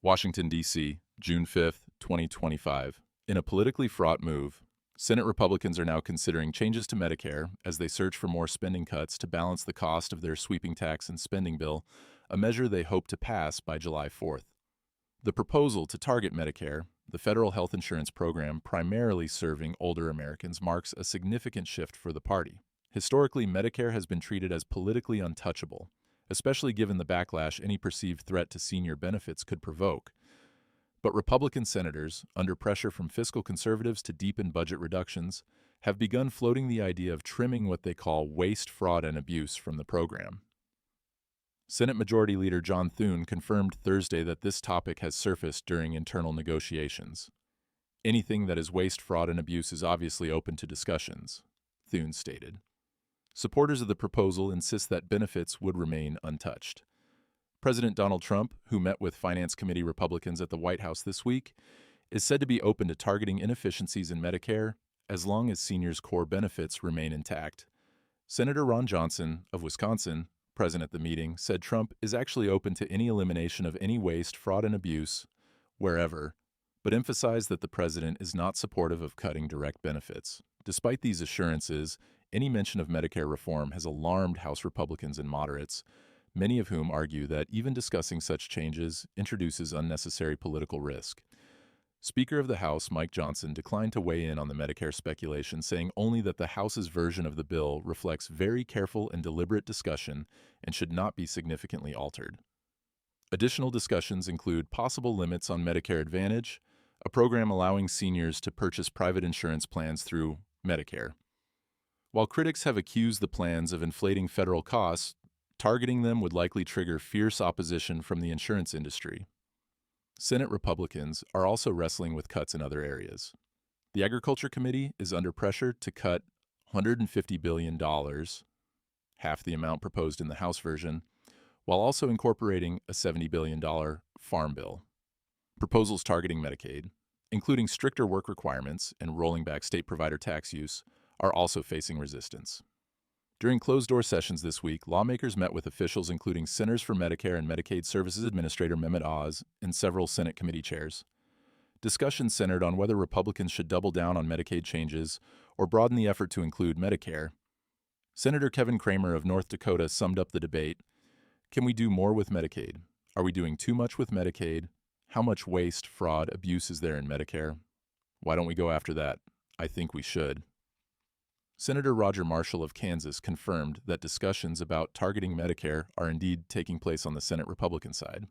Washington, D.C., June 5, 2025. In a politically fraught move, Senate Republicans are now considering changes to Medicare as they search for more spending cuts to balance the cost of their sweeping tax and spending bill, a measure they hope to pass by July 4th. The proposal to target Medicare, the federal health insurance program primarily serving older Americans, marks a significant shift for the party. Historically, Medicare has been treated as politically untouchable, especially given the backlash any perceived threat to senior benefits could provoke. But Republican senators, under pressure from fiscal conservatives to deepen budget reductions, have begun floating the idea of trimming what they call waste, fraud, and abuse from the program. Senate Majority Leader John Thune confirmed Thursday that this topic has surfaced during internal negotiations. Anything that is waste, fraud, and abuse is obviously open to discussions, Thune stated. Supporters of the proposal insist that benefits would remain untouched. President Donald Trump, who met with Finance Committee Republicans at the White House this week, is said to be open to targeting inefficiencies in Medicare as long as seniors' core benefits remain intact. Senator Ron Johnson of Wisconsin, present at the meeting, said Trump is actually open to any elimination of any waste, fraud, and abuse wherever, but emphasized that the president is not supportive of cutting direct benefits. Despite these assurances, any mention of Medicare reform has alarmed House Republicans and moderates, many of whom argue that even discussing such changes introduces unnecessary political risk. Speaker of the House Mike Johnson declined to weigh in on the Medicare speculation, saying only that the House's version of the bill reflects very careful and deliberate discussion and should not be significantly altered. Additional discussions include possible limits on Medicare Advantage, a program allowing seniors to purchase private insurance plans through Medicare. While critics have accused the plans of inflating federal costs, targeting them would likely trigger fierce opposition from the insurance industry. Senate Republicans are also wrestling with cuts in other areas. The Agriculture Committee is under pressure to cut $150 billion, half the amount proposed in the House version, while also incorporating a $70 billion farm bill. Proposals targeting Medicaid, including stricter work requirements and rolling back state provider tax use, are also facing resistance. During closed-door sessions this week, lawmakers met with officials including Centers for Medicare and Medicaid Services Administrator Mehmet Oz and several Senate committee chairs. Discussions centered on whether Republicans should double down on Medicaid changes or broaden the effort to include Medicare. Senator Kevin Cramer of North Dakota summed up the debate. Can we do more with Medicaid? Are we doing too much with Medicaid? How much waste, fraud, abuse is there in Medicare? Why don't we go after that? I think we should. Senator Roger Marshall of Kansas confirmed that discussions about targeting Medicare are indeed taking place on the Senate Republican side.